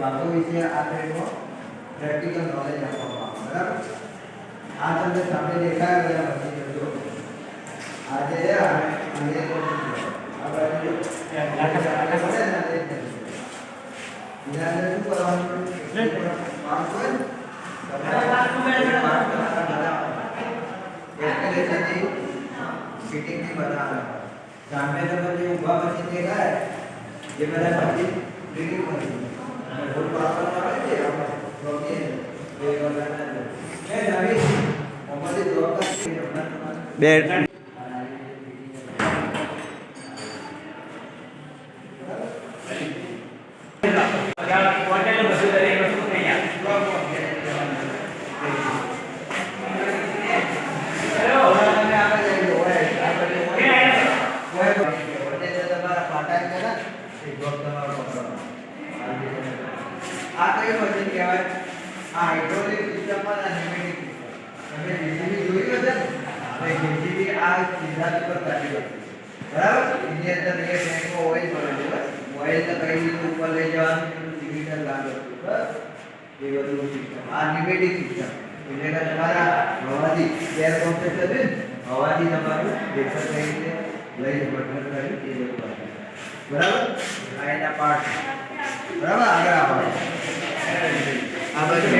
भागों विषय आ practical knowledge बराबर आ तमने सामने देखा है आज फिटिंग बना सामने तो मुझे उभा मशीन देखा है ये मेरा मशीन रीडिंग मशीन बहुत पावर वाला है ये वाला है नवी हमारे ब्लॉक का बेड हाइड्रोलिक सिस्टम में न्यूमेटिक તમે જેસીબી જોયું છે ને જેસીબી આ સીધા ઉપર કાઢી દે બરાબર એની અંદર એ ટેન્કો ઓઇલ ભરેલું હોય ઓઇલ ને કઈ રીતે ઉપર લઈ જવાનું એનું સિલિન્ડર લાગે બસ એ બધું સિસ્ટમ આ ન્યુમેટિક સિસ્ટમ એટલે કે તમારા હવાથી એર કોમ્પ્રેસર છે હવાથી તમારું પ્રેશર કઈ રીતે લઈ બટન કરી એ બધું બરાબર આ એના પાર્ટ બરાબર આગળ આવો આ બધું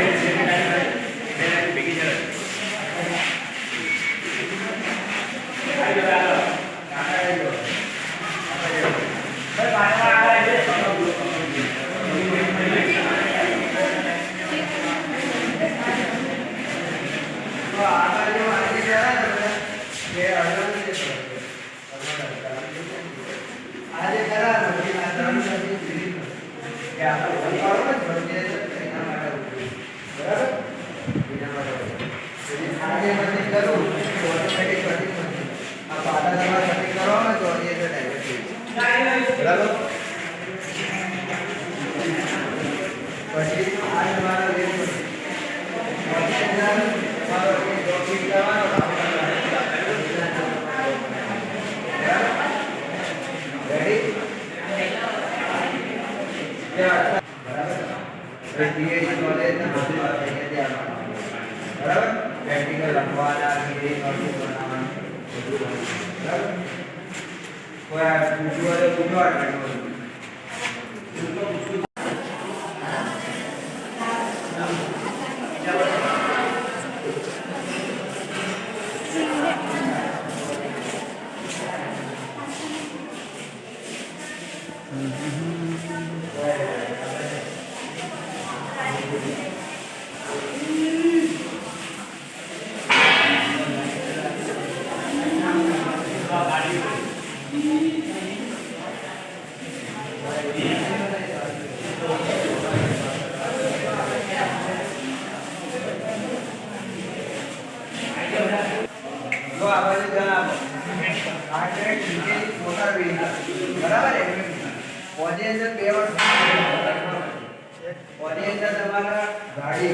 गाड़ी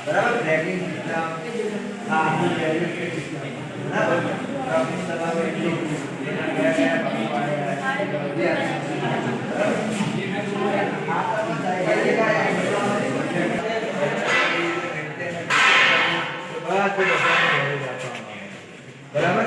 બરાબર ટ્રેકિંગ સિસ્ટમ આ ટ્રેકિંગ સિસ્ટમ બરાબર ટ્રેકિંગ ચલાવે એટલે એના કયા બરાબર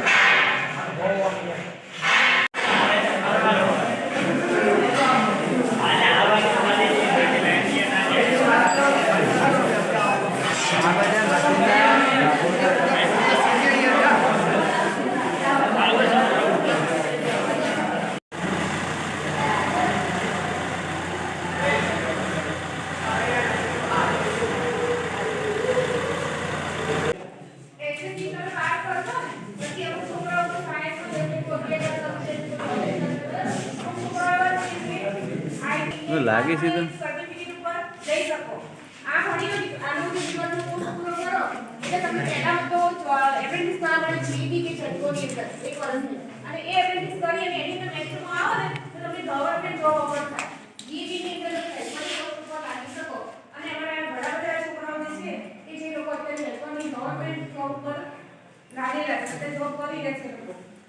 લાગે છે તો સર્ટિફિકેટ ઉપર જઈ શકો આ ઘણી આનું જીવનનું કોર્સ પૂરો કરો એટલે તમને પહેલા તો એપ્રેન્ટિસ કરવાનું જીડી કે ચટકોની અંદર એક વર્ષની અને એ એપ્રેન્ટિસ કરી અને એની અંદર નેક્સ્ટમાં આવો ને તો તમને ગવર્નમેન્ટ જોબ ઓફર થાય જીડી ની અંદર હેલ્પરની જોબ ઉપર લાગી શકો અને અમારા ઘણા બધા છોકરાઓ છે કે જે લોકો અત્યારે હેલ્પરની ગવર્નમેન્ટ જોબ પર લાગેલા છે તે જોબ કરી રહે છે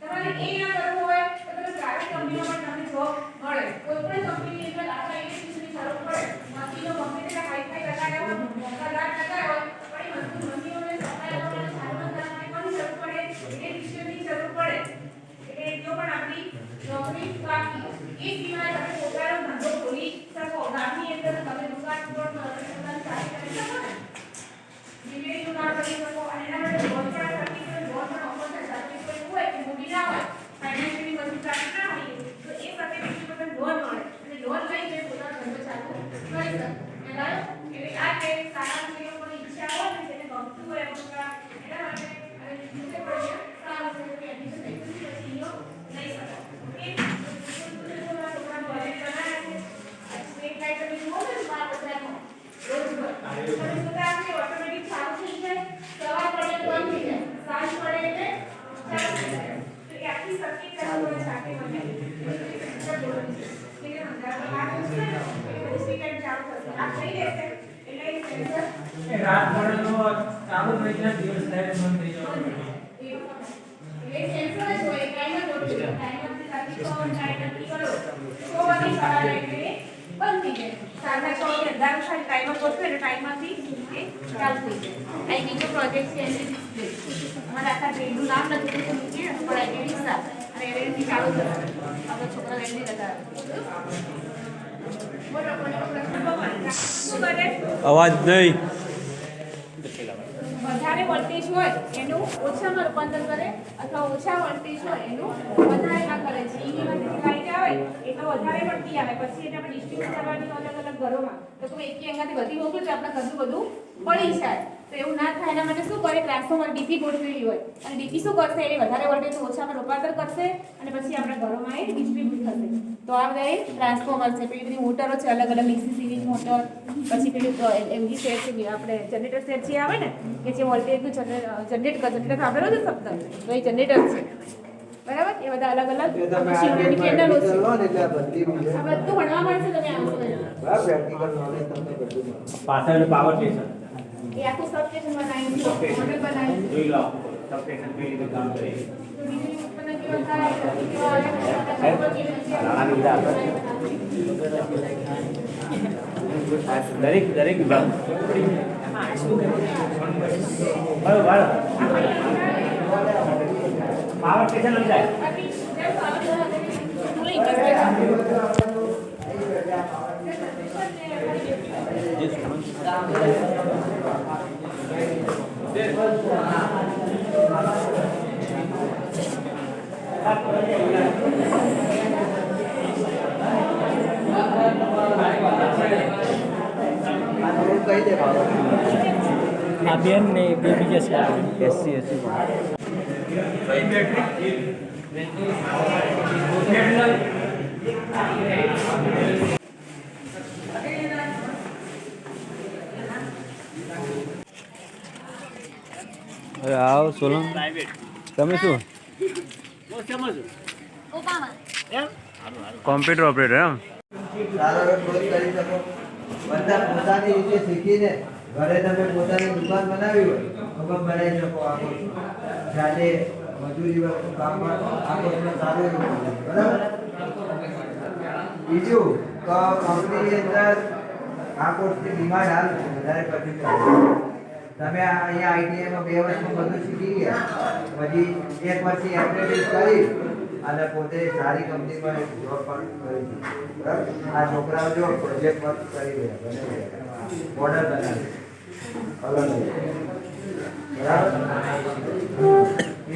તમારે એ ના કરવું હોય તો તમે પ્રાઇવેટ કંપનીમાં પણ તમને જોબ મળે કોઈ પણ કંપનીની અંદર આપણે ઇલેક્ટ્રિસિટીની જરૂર પડે મશીનો ગમે તેટલા હાઈ-ફાઈ લગાડ્યા હોય મોંઘા લગાડ્યા હોય પણ એ મશીનોને સપ્લાય કરવાની સારવાર કરવાની પણ જરૂર પડે ઇલેક્ટ્રિશિયનની જરૂર પડે એટલે એટલો પણ આપણી નોકરી બાકી એ સિવાય તમે પોતાનો ધંધો ખોલી શકો ગામની અંદર તમે દુકાન પણ પોતાની ચાલી કરી શકો ને ડિલિવરી દુકાન કરી શકો અને એના માટે લોન પણ સર્ટિફિકેટ લોન પણ ઓફર થાય સર્ટિફિકેટ હોય કે મોટી ના હોય ફાઇનાન્શિયલી મજબૂત રાખી ના હોય તો એ સર્ટિફિકેટ પર લોન મળે અને લોન લઈને પોતાનો ધંધો ચાલુ કરી શકે એટલે આ કે સારા જે લોકોની ઈચ્છા હોય ને જેને ગમતું હોય એના માટે અને બીજું કે સારું છે કે એડમિશન લઈ પછી લઈ શકો ઓકે છોકરા બજેટ બનાવ્યા છે સ્ટેટ લાઈટ તમે જુઓ ને 12,000 રોજ રોજ આપણે ઓટોમેટિક ચાલુ થઈ જાય સવાર પડે બંધ થઈ જાય સાંજ પડે એટલે ચાલુ થઈ જાય તો એ આખી સર્કિટ ચાલુ હોય સાથે મને કે અંધારા લાગે છે એ સ્પીકર ચાલુ થશે આ થઈ જશે એટલે એ સેન્સર રાત પડેલો ચાલુ થઈ જાય દિવસ થાય બંધ થઈ જવાનું એ સેન્સર જ હોય ટાઈમર ગોઠવી દો ટાઈમરથી રાતે 6 ટાઈમર થી કરો 6 વાગે સવારે એટલે બંધ થઈ જાય સાંજના 6 વાગે અંધારું થાય ટાઈમર ગોઠવે એટલે ટાઈમરથી એ ચાલુ થઈ જાય આ બીજો પ્રોજેક્ટ છે એની ડિસ્પ્લે અમારા આખા ટ્રેનનું નામ નથી તો નીચે પણ એલઈડી સા અને એલઈડી ચાલુ થશે આપણે છોકરા એલઈડી લગાવે બોલો બોલો શું કરે અવાજ નહીં વધારે વોલ્ટેજ હોય એનું ઓછામાં રૂપાંતર કરે અથવા ઓછા વોલ્ટેજ હોય એનું વધારેમાં કરે છે ઈવી માંથી લાઈટ આવે એ તો વધારે પડતી આવે પછી એને આપણે ડિસ્ટ્રીબ્યુટ કરવાની અલગ અલગ ઘરોમાં તો તમે એકી અંગાથી બધી મોકલો તો આપણે ઘરનું બધું પડી જાય તો એવું ના થાય એના માટે શું કરે ટ્રાન્સફોર્મર ડીપી ગોઠવેલી હોય અને ડીપી શું કરશે એને વધારે વોલ્ટેજ ઓછામાં રૂપાંતર કરશે અને પછી આપણા ઘરોમાં એ ડિસ્ટ્રીબ્યુટ થશે તો આ બધા એ ટ્રાન્સફોર્મર છે પેલી બધી મોટરો છે અલગ અલગ ડીસી સિરીઝ મોટર પછી પેલું એમજી સેટ છે આપણે જનરેટર સેટ જે આવે ને કે જે વોલ્ટેજનું જનરેટ કરે જનરેટર આપેલો છે શબ્દ તો એ જનરેટર છે બરાબર એ બધા અલગ અલગ મશીનોની પેનલો છે આ બધું ભણવા મળશે તમે આવશો પ્રેક્ટિકલ નોલેજ તમને બધું મળે પાછળ પાવર સ્ટેશન એ આખું સબસ્ટેશન બનાવ્યું છે મોડેલ બનાવ્યું છે જોઈ લો સબસ્ટેશન કેવી રીતે કામ કરે છે વીજળી ઉત્પન્ન કેવા થાય કેવા અલગ દરેક વિભાગ બરોબર પાવર સ્ટેશન સમજાય કહી દે આ બેન ને બે બીજા છે એસસી એસસી અરે આવો સોલંગ તમે શું કોમ્પ્યુટર ઓપરેટર એમ સારો એવો કોર્સ કરી શકો બધા પોતાની રીતે શીખીને ઘરે તમે પોતાની દુકાન બનાવી હોય તો પણ બનાવી શકો આ કોર્સમાં. જાતે મજૂરી વસ્તુ કામ પણ આ કોર્સમાં સારું એવું મળે છે. બરાબર. બીજું તો કંપનીની અંદર આ કોર્સની ડિમાન્ડ હાલ વધારે પડતી છે. તમે અહીંયા આઈટીઆઈમાં 2 વર્ષમાં બધું શીખી ગયા, પછી 1 વર્ષથી એપ્રેન્ટિસ કરી અને પોતે સારી કંપનીમાં જોબ પણ કરી છે. બરાબર. આ છોકરાઓ જો પ્રોજેક્ટ વર્ક કરી રહ્યા, બને રહ્યા, મોડલ બનાવે અલગ બરાબર.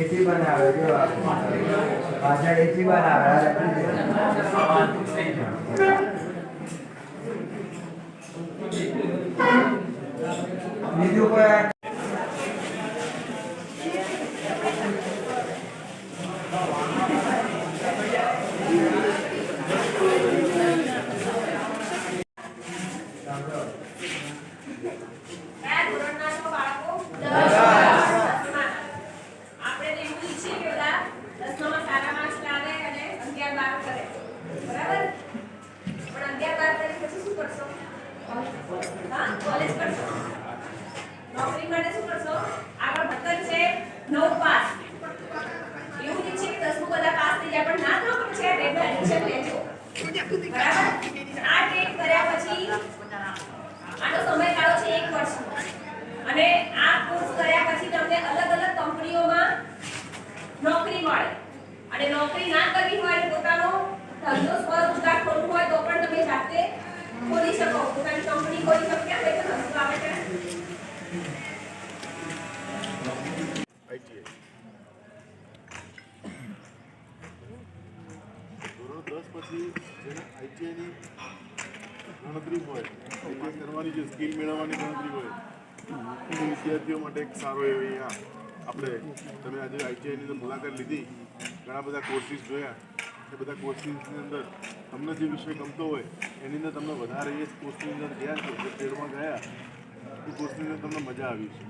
એસી બનાવે, જો પાછળ એસી બનાવે. બીજું કોઈ કયા ધોરણના છો બાળકો? 10મા. આપણે તો એવું ઈચ્છીએ કે બધા 10મામાં સારા માર્ક્સ લાવે અને 11-12 કરે. બરાબર? પણ 11-12 કરી પછી શું કરશો? હા, કોલેજ કરશો. નોકરી માટે શું કરશો? આગળ ભણતર છે 9 પાસ. એવું જ ઈચ્છીએ કે 10મું બધા પાસ થઈ જાય, પણ ના થાવ તો પછી આ ટ્રેડમાં એડમિશન લેજો. બરાબર? આ ટ્રેડ કર્યા પછી આનો સમયગાળો છે 1 વર્ષનો. અને આ કોર્સ કર્યા પછી તમને અલગ અલગ કંપનીઓમાં નોકરી મળે. અને નોકરી ના કરવી હોય અને પોતાનો ધંધો સ્વરોજગાર ખોલવો હોય તો પણ તમે જાતે ખોલી શકો, પોતાની કંપની ખોલી શકો. ક્યાં પૈસા ધંધો આવે છે? ધોરણ 10 પછી જેને આઈટીઆઈની ગણતરી હોય, આઈટીઆઈ કરવાની જે સ્કિલ મેળવવાની ગણતરી હોય એ વિદ્યાર્થીઓ માટે એક સારો એવો અહીંયા આપણે તમે આજે આઈટીઆઈની તો મુલાકાત લીધી, ઘણા બધા કોર્સિસ જોયા. એ બધા કોર્સિસની અંદર તમને જે વિષય ગમતો હોય એની અંદર તમને વધારે એ કોર્સની અંદર ગયા છો, જે ટ્રેડમાં ગયા એ કોર્સની અંદર તમને મજા આવી છે.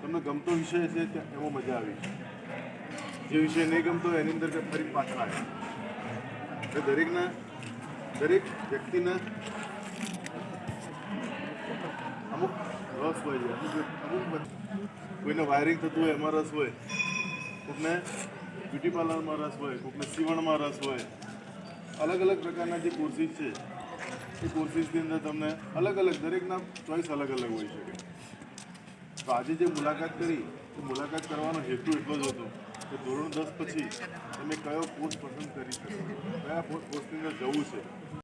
તમને ગમતો વિષય છે ત્યાં એમાં મજા આવી છે. જે વિષય નહીં ગમતો હોય એની અંદર ફરી પાછા આવ્યા. દરેક વ્યક્તિના અમુક રસ હોય છે, અમુક કોઈને વાયરિંગ થતું હોય એમાં રસ હોય, કોઈને બ્યુટી પાર્લરમાં રસ હોય, કોઈને સીવણમાં રસ હોય. અલગ અલગ પ્રકારના જે કોર્સિસ છે એ કોર્સિસની અંદર તમને અલગ અલગ દરેકના ચોઈસ અલગ અલગ હોઈ શકે. તો આજે જે મુલાકાત કરી એ મુલાકાત કરવાનો હેતુ એટલો જ હતો કે ધોરણ 10 પછી તમે કયો કોર્સ પસંદ કરી શકો, કયા કોર્સની અંદર જવું છે.